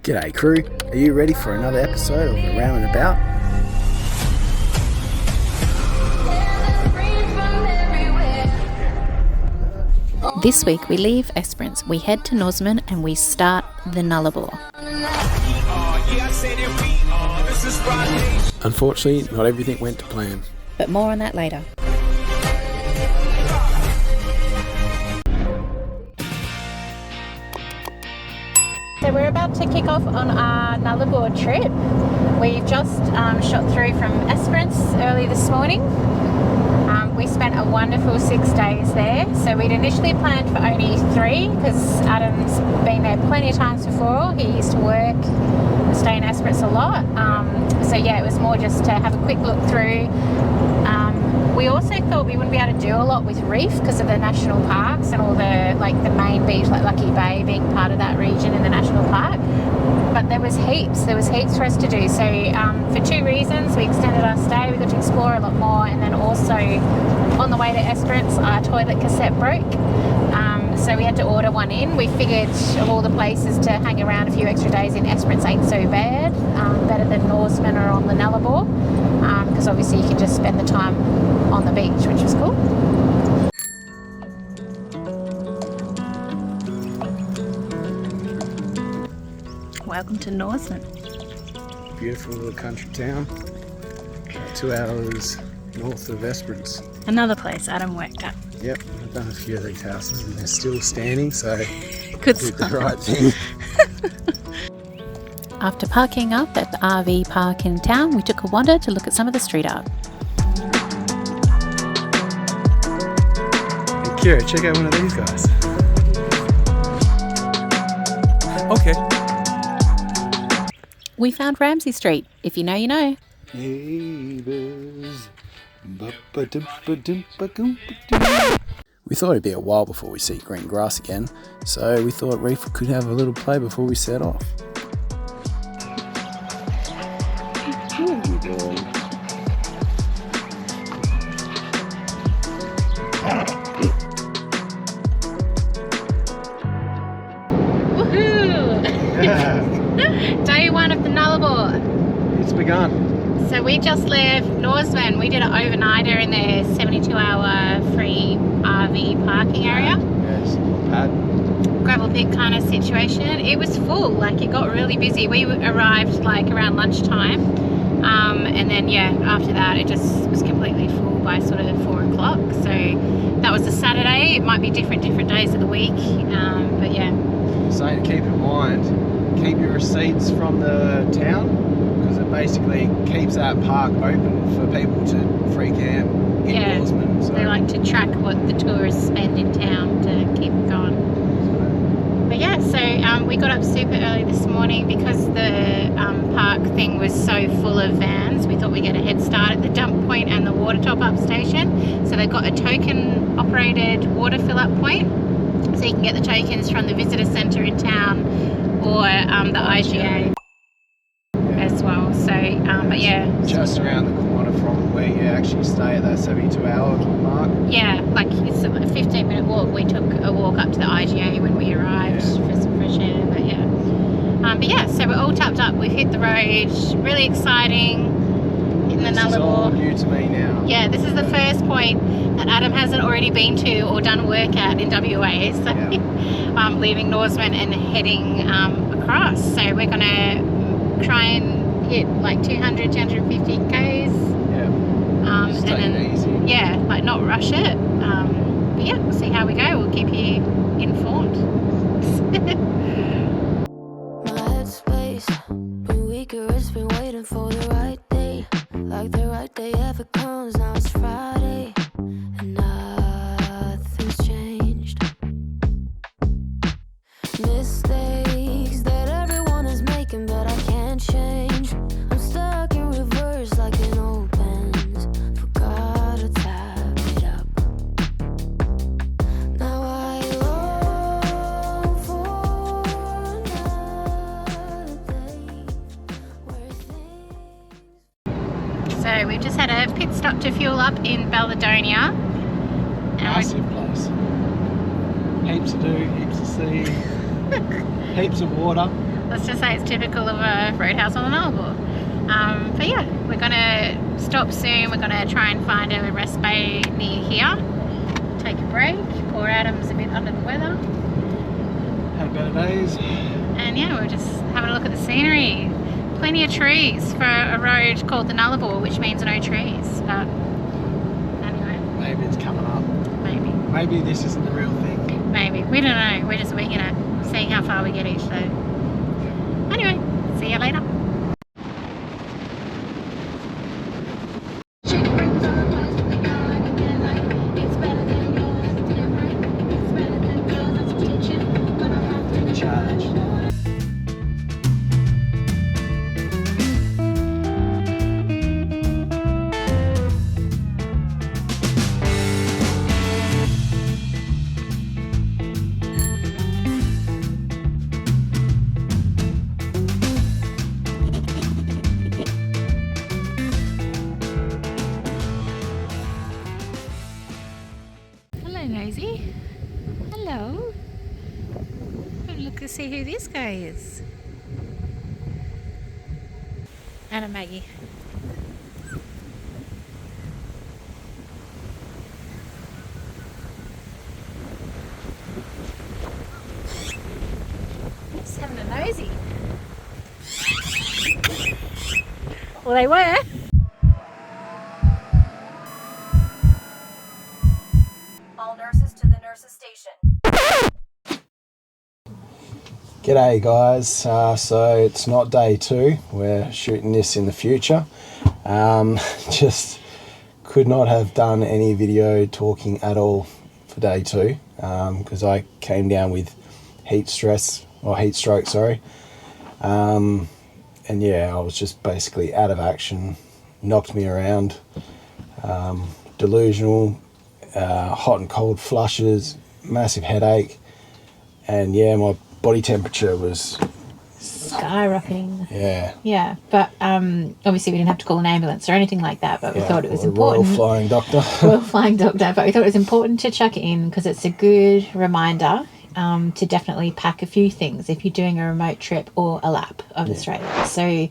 G'day crew, are you ready for another episode of Around and About? This week we leave Esperance, we head to Norsman and we start the Nullarbor. Unfortunately, not everything went to plan. But more on that later. So we're about to kick off on our Nullarbor trip. We've just shot through from Esperance early this morning. We spent a wonderful 6 days there. So we'd initially planned for only 3 because Adam's been there plenty of times before. He used to work and stay in Esperance a lot. So yeah, it was more just to have a quick look through. We also thought we wouldn't be able to do a lot with Reef because of the national parks and all the the main beach, like Lucky Bay being part of that region in the national park. But there was heaps for us to do. So for 2 reasons, we extended our stay, we got to explore a lot more, and then also on the way to Esperance, our toilet cassette broke. So we had to order one in. We figured of all the places to hang around a few extra days in, Esperance ain't so bad. Better than Norsman or on the Nullarbor, because obviously you can just spend the time on the beach, which was cool. Welcome to Norsman. Beautiful little country town, 2 hours north of Esperance. Another place Adam worked at. Yep, I've done a few of these houses and they're still standing, so Good did the right thing. After parking up at the RV park in town, we took a wander to look at some of the street art. Hey Ciara, check out one of these guys. Okay. We found Ramsay Street. If you know, you know. Neighbours. We thought it'd be a while before we see green grass again, so we thought Reef could have a little play before we set off. Woohoo! Yeah. Day 1 of the Nullarbor. It's begun. So we just left Norsman. We did an overnighter in their 72-hour free RV parking area. Yes, pad. Gravel pit kind of situation. It was full, it got really busy. We arrived around lunchtime, and then after that it just was completely full by sort of 4 o'clock. So that was a Saturday. It might be different days of the week, but yeah. So to keep in mind, keep your receipts from the town, because it basically keeps that park open for people to free camp in Norsman. So. They like to track what the tourists spend in town to keep it going. But yeah, so we got up super early this morning because the park thing was so full of vans. We thought we'd get a head start at the dump point and the water top-up station. So they've got a token-operated water fill-up point. So you can get the tokens from the visitor centre in town or the IGA as well. So, but yeah. Just around the corner from where you actually stay at that 72-hour mark. Yeah, it's a 15-minute walk. We took a walk up to the IGA when we arrived for some fresh air, but yeah. So we're all topped up. We've hit the road. Really exciting in the Nullarbor. This is all new to me now. Yeah, this is the first point that Adam hasn't already been to or done work at in WA. So leaving Norsman and heading across. So we're going to try and hit 200, 250 Ks. Yeah. Just take it easy. Yeah, not rush it. But yeah, we'll see how we go. We'll keep you informed. My headspace, been weaker, it's been waiting for the right day. Like the right day ever comes, now it's Friday, and nothing's changed. Mistakes that everyone is making, but I can't change. I'm stuck in reverse like an old Benz. Forgot to tap it up. Now I long for another day where things. So we've just had a pit stop to fuel up in Balladonia. Massive place. Heaps to do, heaps to see, heaps of water. let's just say it's typical of a roadhouse on the Nullarbor. But yeah, we're going to stop soon. We're going to try and find a rest bay near here. Take a break. Poor Adam's a bit under the weather. Had better days. And yeah, we're just having a look at the scenery. Plenty of trees for a road called the Nullarbor, which means no trees. But anyway. Maybe it's coming up. Maybe. Maybe this isn't the real thing. Maybe. We don't know. We're just winging it. Seeing how far we get each day. Anyway, see you later. Nosy. Hello. Look to see who this guy is. Anna Maggie. Just having a nosy. Well, they were. G'day guys, so it's not day 2, we're shooting this in the future. Just could not have done any video talking at all for day 2 because I came down with heat stroke, sorry. And yeah, I was just basically out of action, knocked me around, delusional, hot and cold flushes, massive headache, and yeah, my body temperature was skyrocketing. Yeah, but obviously we didn't have to call an ambulance or anything like that, but we thought it was important. Royal Flying Doctor. Royal Flying Doctor, but we thought it was important to chuck it in because it's a good reminder to definitely pack a few things if you're doing a remote trip or a lap of Australia. So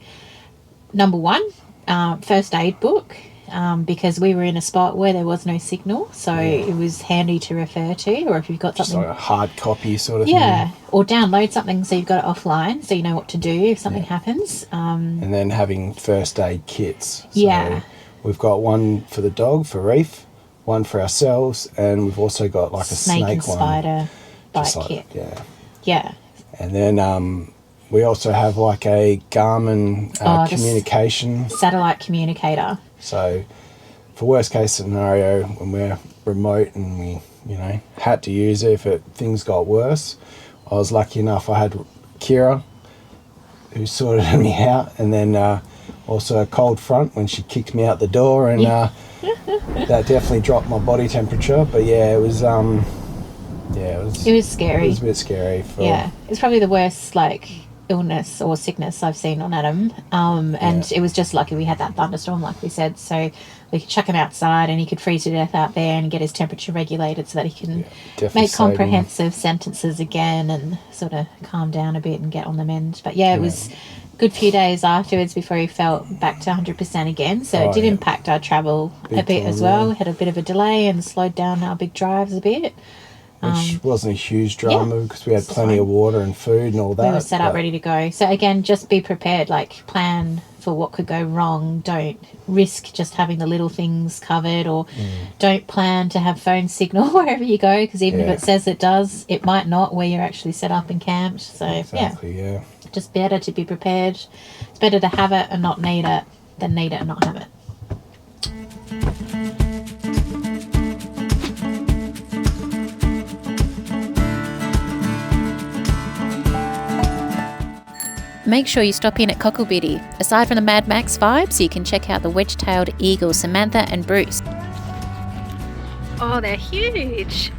number 1, first aid book. Because we were in a spot where there was no signal, so it was handy to refer to, or if you've got something... Just like a hard copy sort of thing. Yeah, or download something so you've got it offline so you know what to do if something happens. And then having first aid kits. So we've got one for the dog, for Reef, one for ourselves, and we've also got like a snake and spider bite kit. Yeah. And then we also have like a Garmin communication... satellite communicator. So, for worst case scenario, when we're remote and we, had to use it if things got worse, I was lucky enough I had Ciara, who sorted me out, and then also a cold front when she kicked me out the door, and that definitely dropped my body temperature. But yeah, it was it was scary. It was a bit scary. It's probably the worst illness or sickness I've seen on Adam, and it was just lucky we had that thunderstorm like we said, so we could chuck him outside and he could freeze to death out there and get his temperature regulated so that he can make comprehensive sentences again and sort of calm down a bit and get on the mend. But it was a good few days afterwards before he felt back to 100% again, so it did impact our travel a bit as well. We had a bit of a delay and slowed down our big drives a bit. Which wasn't a huge drama because we had plenty of water and food and all that. We were set up ready to go. So again, just be prepared, plan for what could go wrong. Don't risk just having the little things covered, or don't plan to have phone signal wherever you go, because even if it says it does, it might not where you're actually set up and camped. So just better to be prepared. It's better to have it and not need it than need it and not have it. Make sure you stop in at Cocklebiddy, aside from the Mad Max vibe, so you can check out the wedge-tailed eagle Samantha and Bruce. Oh, they're huge.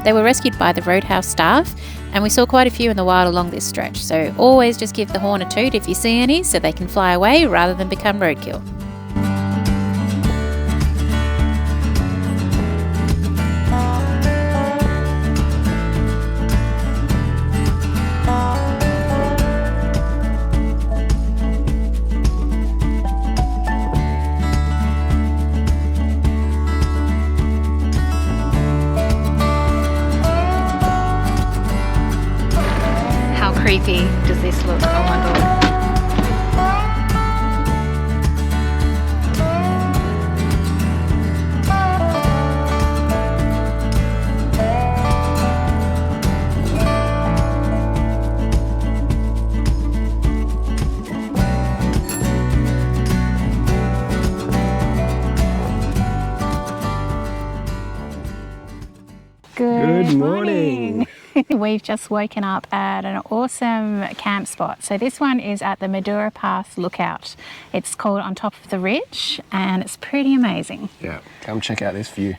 They were rescued by the Roadhouse staff, and we saw quite a few in the wild along this stretch, so always just give the horn a toot if you see any, so they can fly away rather than become roadkill. comfy does this look? Oh my god. Good morning. We've just woken up at an awesome camp spot. So this one is at the Madura Path Lookout. It's called On Top of the Ridge and it's pretty amazing. Yeah, come check out this view.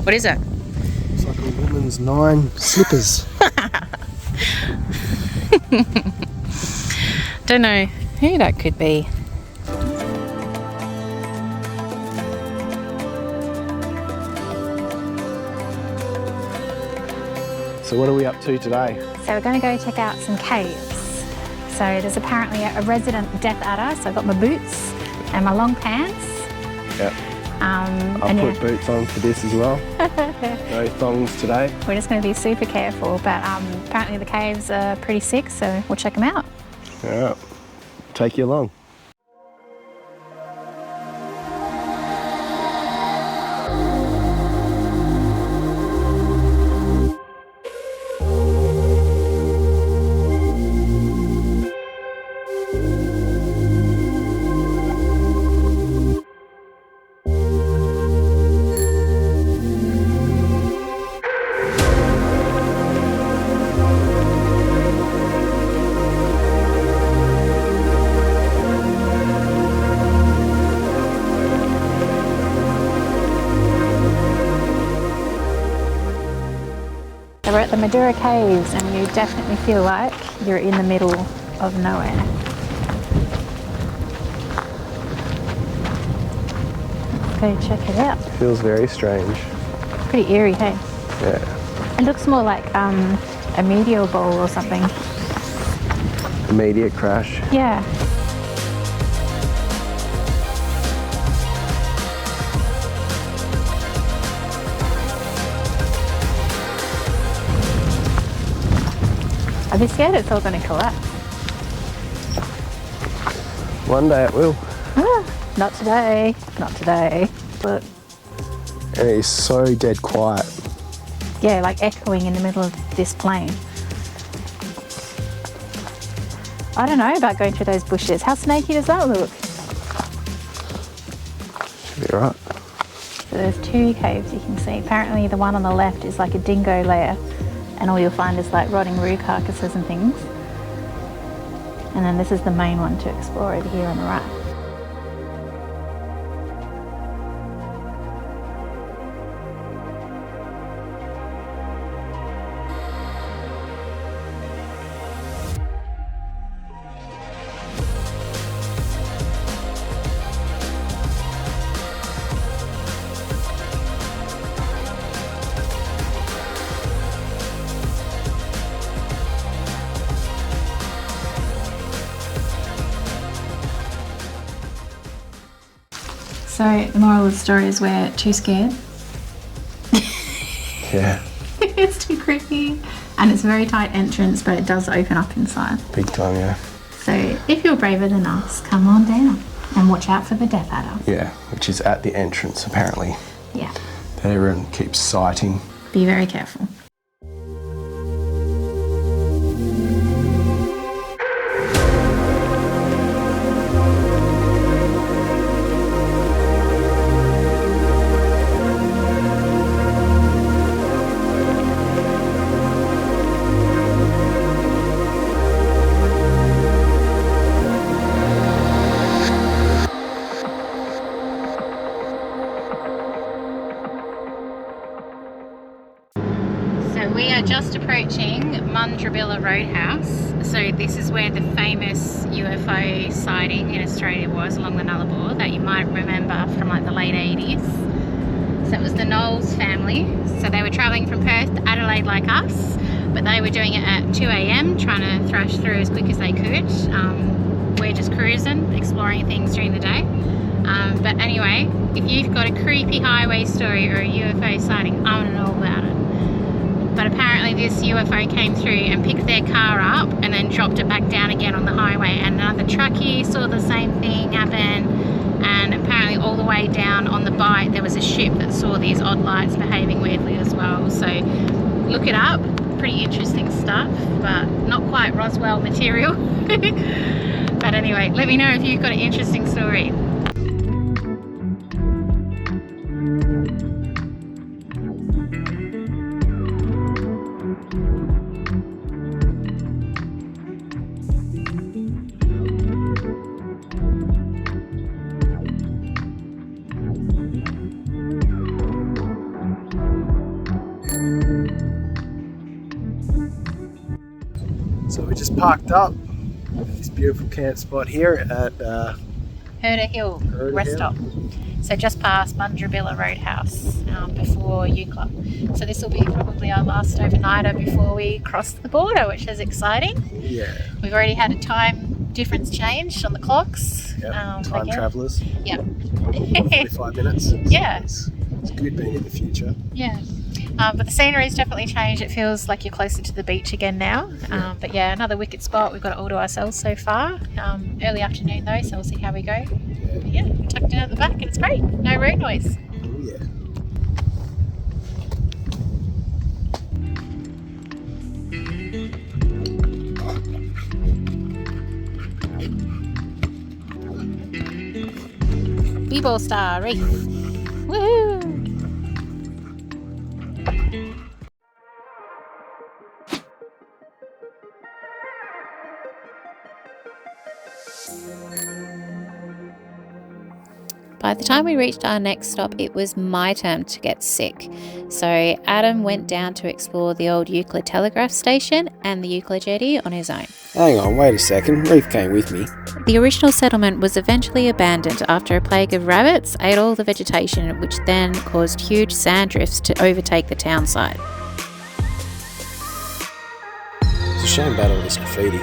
What is it? It's like a woman's 9 slippers. Don't know who that could be. So what are we up to today? So we're going to go check out some caves. So there's apparently a resident death adder. So I've got my boots and my long pants. Yep. And I'll put boots on for this as well. No thongs today. We're just going to be super careful, but apparently the caves are pretty sick, so we'll check them out. Yeah, take you along. So we're at the Madura Caves and you definitely feel like you're in the middle of nowhere. Let's go check it out. Feels very strange. Pretty eerie, hey? Yeah. It looks more like a meteor ball or something. Immediate crash. Yeah. I'd be scared it's all going to collapse. One day it will. Not today. Not today. But And it is so dead quiet. yeah, like echoing in the middle of this plain. I don't know about going through those bushes. How snaky does that look? Should be alright. So there's 2 caves you can see. Apparently the one on the left is like a dingo lair and all you'll find is like rotting roo carcasses and things. And then this is the main one to explore over here on the right. So the moral of the story is we're too scared. Yeah, It's too creepy. And it's a very tight entrance, but it does open up inside. big time, yeah. So if you're braver than us, come on down and watch out for the death adder. Yeah, which is at the entrance apparently. Yeah, That everyone keeps sighting. be very careful. just approaching Madura Roadhouse. So this is where the famous UFO sighting in Australia was, along the Nullarbor, that you might remember from like the late 80s. So it was the Knowles family. So they were travelling from Perth to Adelaide like us, but they were doing it at 2 a.m, trying to thrash through as quick as they could. We're just cruising, exploring things during the day. But anyway, if you've got a creepy highway story or a UFO sighting, I want to know about it. But apparently this UFO came through and picked their car up and then dropped it back down again on the highway, and another truckie saw the same thing happen, and apparently all the way down on the Bight there was a ship that saw these odd lights behaving weirdly as well. So look it up, pretty interesting stuff, but not quite Roswell material. But anyway, let me know if you've got an interesting story. So we just parked up at this beautiful camp spot here at Herder Hill Rest Stop. So just past Madura Roadhouse before Eucla. So this will be probably our last overnighter before we cross the border, which is exciting. Yeah. We've already had a time difference change on the clocks. Yep. Time travellers. Yep. 45 minutes. Yeah. It's good being in the future. Yeah. But the scenery's definitely changed. It feels like you're closer to the beach again now. But yeah, another wicked spot. We've got it all to ourselves so far. Early afternoon though, so we'll see how we go. But yeah, we tucked it out the back and it's great. No road noise. Oh yeah. B-Ball Star Reef. Woohoo! By the time we reached our next stop, it was my turn to get sick. So Adam went down to explore the old Eucla Telegraph station and the Eucla jetty on his own. Hang on, wait a second. Reef came with me. The original settlement was eventually abandoned after a plague of rabbits ate all the vegetation, which then caused huge sand drifts to overtake the town site. It's a shame about all this graffiti.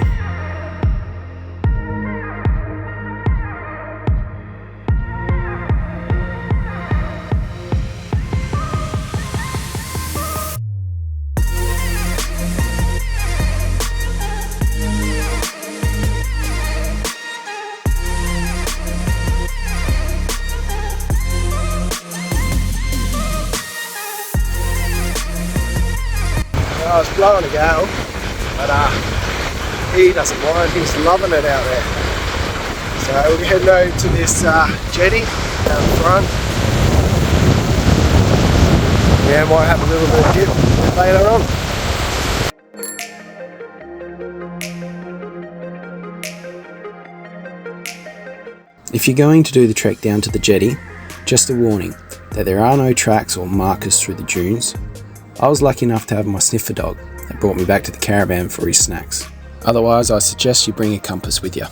I was blowing a gale, but he doesn't mind, he's loving it out there. So we'll be heading over to this jetty down the front. Yeah, might have a little bit of dip later on. If you're going to do the trek down to the jetty, just a warning that there are no tracks or markers through the dunes. I was lucky enough to have my sniffer dog that brought me back to the caravan for his snacks. Otherwise, I suggest you bring a compass with you.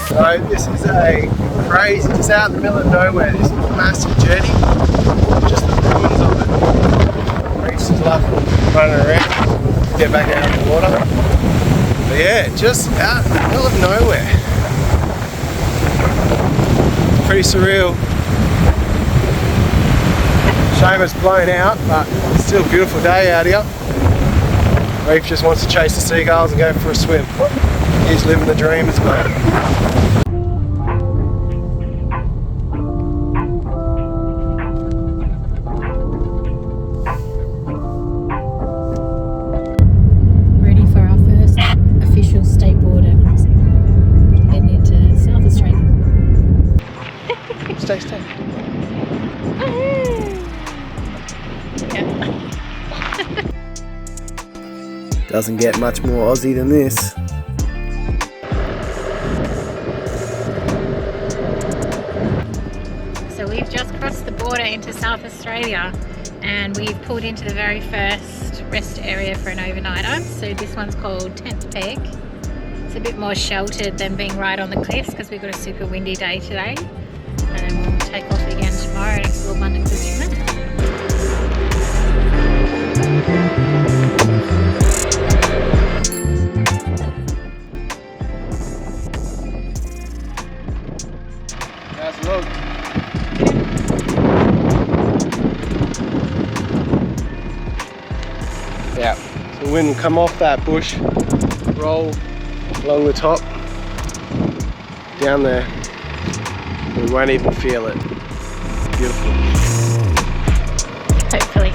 So this is a crazy, just out in the middle of nowhere, this massive jetty, just the ruins of it. Reef's just love running around, get back out of the water. But yeah, just out in the middle of nowhere. Pretty surreal. Shame it's blown out, but it's still a beautiful day out here. Reef just wants to chase the seagulls and go for a swim. He's living the dream as well. Ready for our first official state border crossing. Stay, stay. Doesn't get much more Aussie than this. So we've just crossed the border into South Australia and we've pulled into the very first rest area for an overnighter. So this one's called 10th Peg. It's a bit more sheltered than being right on the cliffs because we've got a super windy day today. And then we'll take off again tomorrow and explore Bundacook Inlet. How's the log? Yeah, so the wind will come off that bush, roll along the top, down there. We won't even feel it. Beautiful. Hopefully.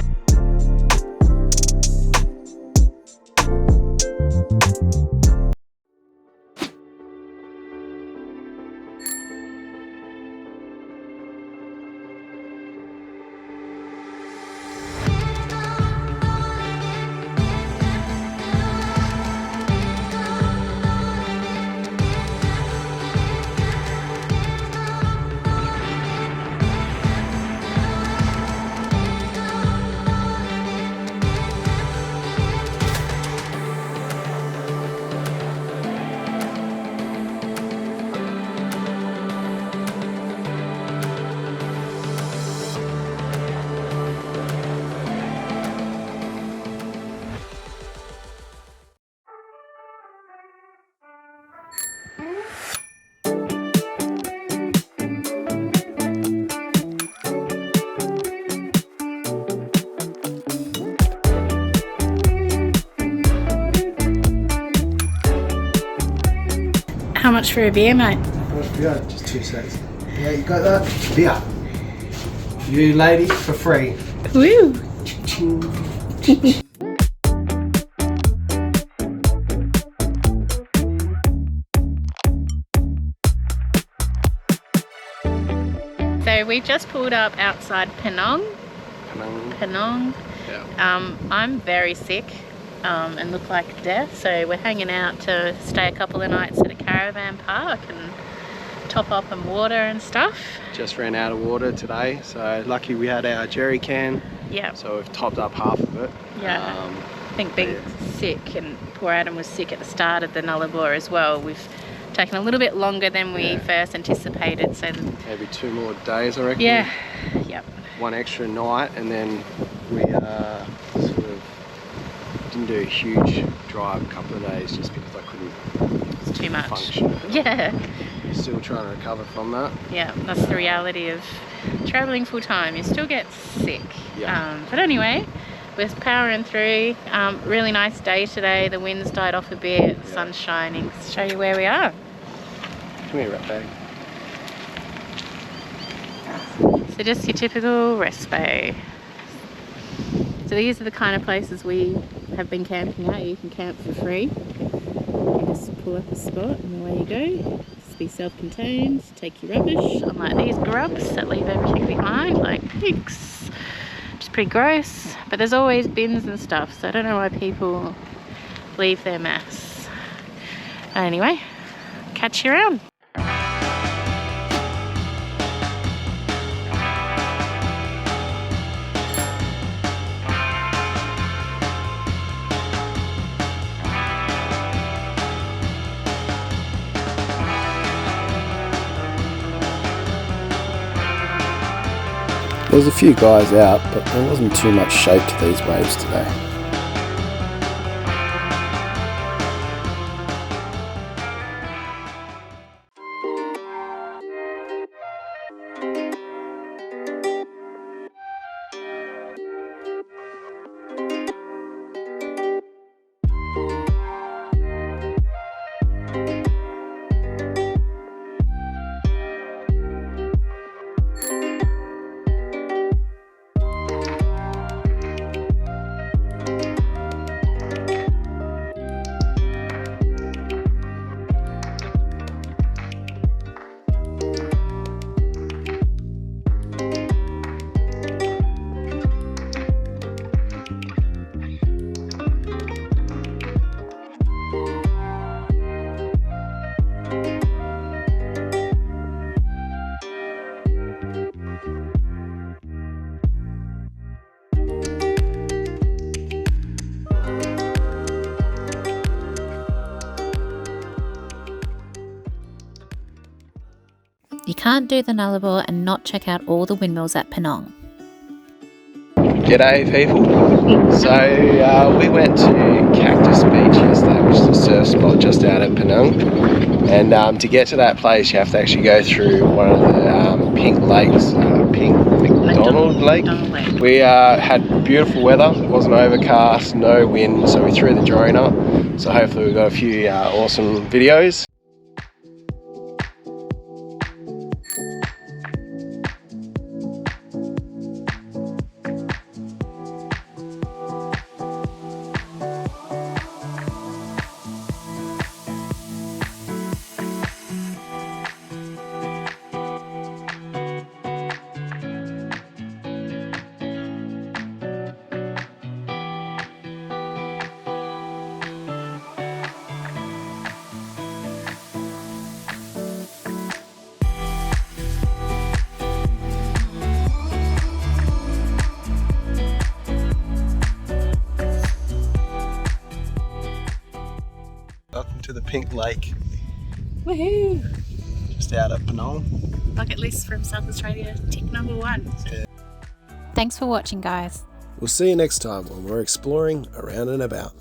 How much for a beer, mate? What's beer? Just 2 seconds. Yeah, you got that? Beer. You lady, for free. Woo! So we've just pulled up outside Penong. Penong. Yeah. I'm very sick and look like death, so we're hanging out to stay a couple of nights at a caravan park and top up on water and stuff. Just ran out of water today, so lucky we had our jerry can. Yeah. So we've topped up half of it. Yeah. I think being sick, and poor Adam was sick at the start of the Nullarbor as well. We've taken a little bit longer than we first anticipated, so maybe 2 more days, I reckon. yeah. Yep. 1 extra night, and then we sort of didn't do a huge drive a couple of days just because I couldn't It's too much. function. Yeah. Still trying to recover from that. Yeah, that's the reality of travelling full time. You still get sick. Yeah. But anyway, we're powering through. Really nice day today. The wind's died off a bit, the sun's shining. Let's show you where we are. Come here, rat bag. So just your typical rest bay. So these are the kind of places we have been camping at. You can camp for free. You just pull up a spot and away you go. Just be self-contained, take your rubbish. Unlike these grubs that leave everything behind, like pigs. Which is pretty gross. But there's always bins and stuff, so I don't know why people leave their mess. Anyway, catch you around. There was a few guys out, but there wasn't too much shape to these waves today. You can't do the Nullarbor and not check out all the windmills at Penong. G'day people. So we went to Cactus Beach yesterday, which is a surf spot just out at Penong. And to get to that place you have to actually go through one of the pink lakes, McDonald Lake. We had beautiful weather, it wasn't overcast, no wind, so we threw the drone up. So hopefully we got a few awesome videos. Welcome to the Pink Lake. Woohoo! Just out at Penong. Bucket list from South Australia, tick number 1. Yeah. Thanks for watching, guys. We'll see you next time when we're exploring around and about.